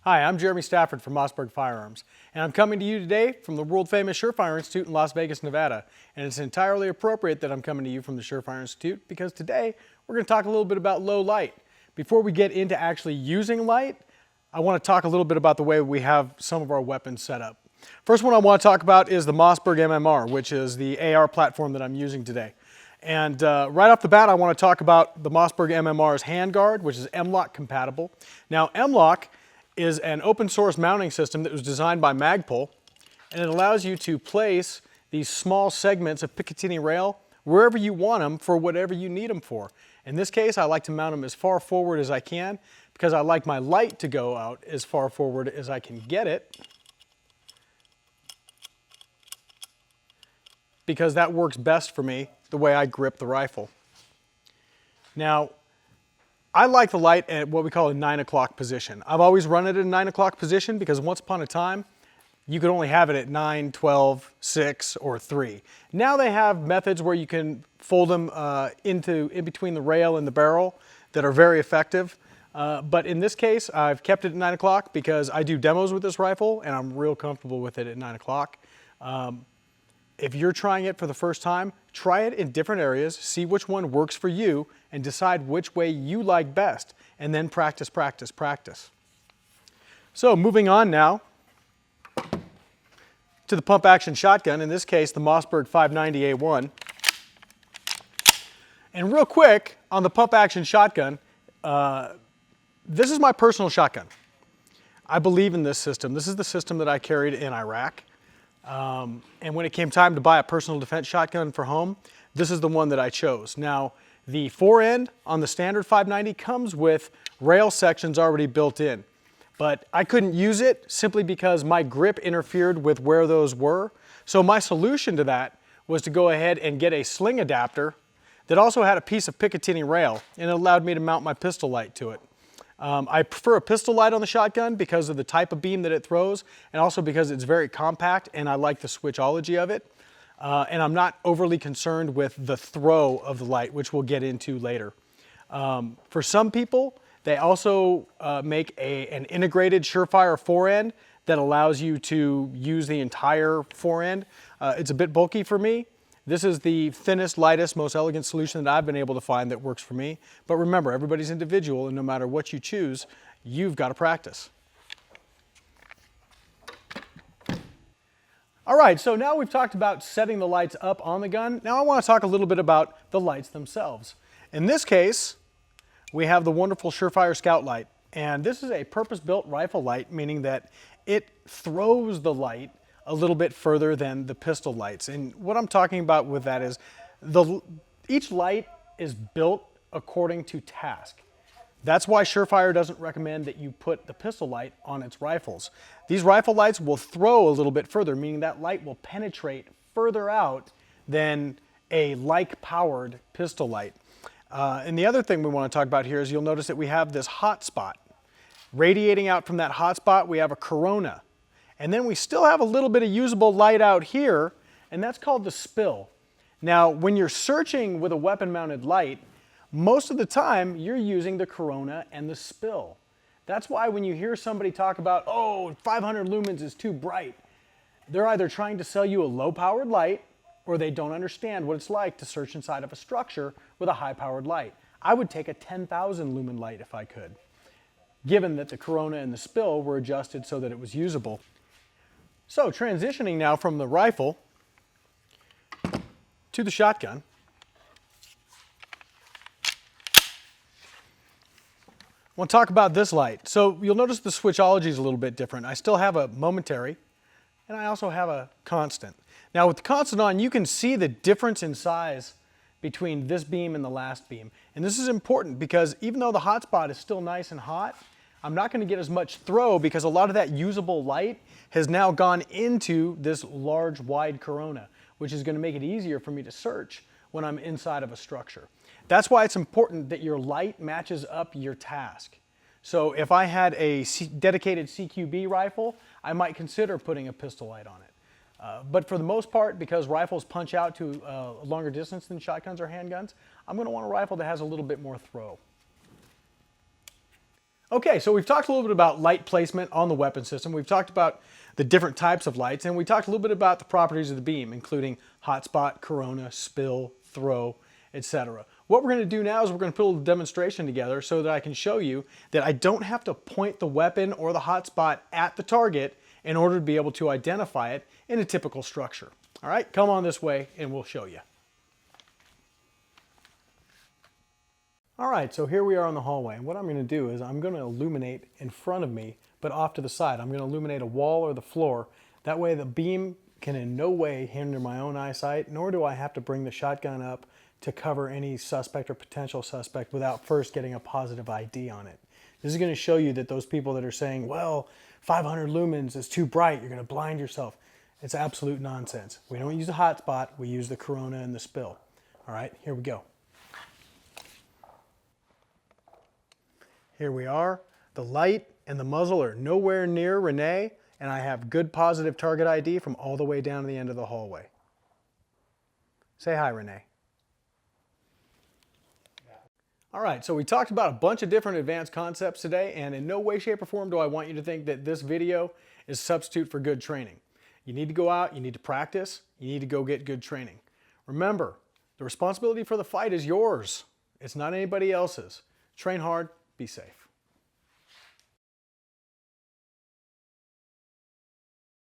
Hi, I'm Jeremy Stafford from Mossberg Firearms, and I'm coming to you today from the world-famous Surefire Institute in Las Vegas, Nevada. And it's entirely appropriate that I'm coming to you from the Surefire Institute because today we're going to talk a little bit about low light. Before we get into actually using light, I want to talk a little bit about the way we have some of our weapons set up. First one I want to talk about is the Mossberg MMR, which is the AR platform that I'm using today. And right off the bat, I want to talk about the Mossberg MMR's handguard, which is M-LOK compatible. Now, M-LOK is an open source mounting system that was designed by Magpul, and it allows you to place these small segments of Picatinny rail wherever you want them for whatever you need them for. In this case, I like to mount them as far forward as I can because I like my light to go out as far forward as I can get it, because that works best for me the way I grip the rifle. Now, I like the light at what we call a 9 o'clock position. I've always run it at a 9 o'clock position because once upon a time, you could only have it at 9, 12, 6, or 3. Now they have methods where you can fold them in between the rail and the barrel that are very effective. But in this case, I've kept it at 9 o'clock because I do demos with this rifle and I'm real comfortable with it at 9 o'clock. If you're trying it for the first time, try it in different areas, see which one works for you, and decide which way you like best, and then practice, practice, practice. So moving on now to the pump action shotgun, in this case the Mossberg 590A1. And real quick on the pump action shotgun, this is my personal shotgun. I believe in this system. This is the system that I carried in Iraq. And when it came time to buy a personal defense shotgun for home, this is the one that I chose. Now, the forend on the standard 590 comes with rail sections already built in, but I couldn't use it simply because my grip interfered with where those were. So my solution to that was to go ahead and get a sling adapter that also had a piece of Picatinny rail, and it allowed me to mount my pistol light to it. I prefer a pistol light on the shotgun because of the type of beam that it throws, and also because it's very compact and I like the switchology of it. And I'm not overly concerned with the throw of the light, which we'll get into later. For some people, they also make an integrated Surefire forend that allows you to use the entire forend. It's a bit bulky for me. This is the thinnest, lightest, most elegant solution that I've been able to find that works for me. But remember, everybody's individual, and no matter what you choose, you've got to practice. All right, so now we've talked about setting the lights up on the gun. Now I want to talk a little bit about the lights themselves. In this case, we have the wonderful Surefire Scout Light. And this is a purpose-built rifle light, meaning that it throws the light a little bit further than the pistol lights. And what I'm talking about with that is each light is built according to task. That's why Surefire doesn't recommend that you put the pistol light on its rifles. These rifle lights will throw a little bit further, meaning that light will penetrate further out than a like-powered pistol light. And the other thing we want to talk about here is you'll notice that we have this hot spot. Radiating out from that hot spot, we have a corona. And then we still have a little bit of usable light out here, and that's called the spill. Now, when you're searching with a weapon-mounted light, most of the time you're using the corona and the spill. That's why when you hear somebody talk about, oh, 500 lumens is too bright, they're either trying to sell you a low-powered light or they don't understand what it's like to search inside of a structure with a high-powered light. I would take a 10,000 lumen light if I could, given that the corona and the spill were adjusted so that it was usable. So transitioning now from the rifle to the shotgun, I want to talk about this light. So you'll notice the switchology is a little bit different. I still have a momentary, and I also have a constant. Now with the constant on, you can see the difference in size between this beam and the last beam. And this is important because even though the hot spot is still nice and hot, I'm not going to get as much throw because a lot of that usable light has now gone into this large, wide corona, which is going to make it easier for me to search when I'm inside of a structure. That's why it's important that your light matches up your task. So if I had a dedicated CQB rifle, I might consider putting a pistol light on it. But for the most part, because rifles punch out to a longer distance than shotguns or handguns, I'm going to want a rifle that has a little bit more throw. Okay, so we've talked a little bit about light placement on the weapon system. We've talked about the different types of lights, and we talked a little bit about the properties of the beam, including hotspot, corona, spill, throw, etc. What we're going to do now is we're going to put a little demonstration together so that I can show you that I don't have to point the weapon or the hotspot at the target in order to be able to identify it in a typical structure. All right, come on this way and we'll show you. All right, so here we are on the hallway, and what I'm going to do is I'm going to illuminate in front of me, but off to the side. I'm going to illuminate a wall or the floor. That way the beam can in no way hinder my own eyesight, nor do I have to bring the shotgun up to cover any suspect or potential suspect without first getting a positive ID on it. This is going to show you that those people that are saying, well, 500 lumens is too bright, you're going to blind yourself. It's absolute nonsense. We don't use a hotspot, we use the corona and the spill. All right, here we go. Here we are. The light and the muzzle are nowhere near Renee, and I have good positive target ID from all the way down to the end of the hallway. Say hi, Renee. All right, so we talked about a bunch of different advanced concepts today, and in no way, shape, or form do I want you to think that this video is a substitute for good training. You need to go out, you need to practice, you need to go get good training. Remember, the responsibility for the fight is yours. It's not anybody else's. Train hard, be safe.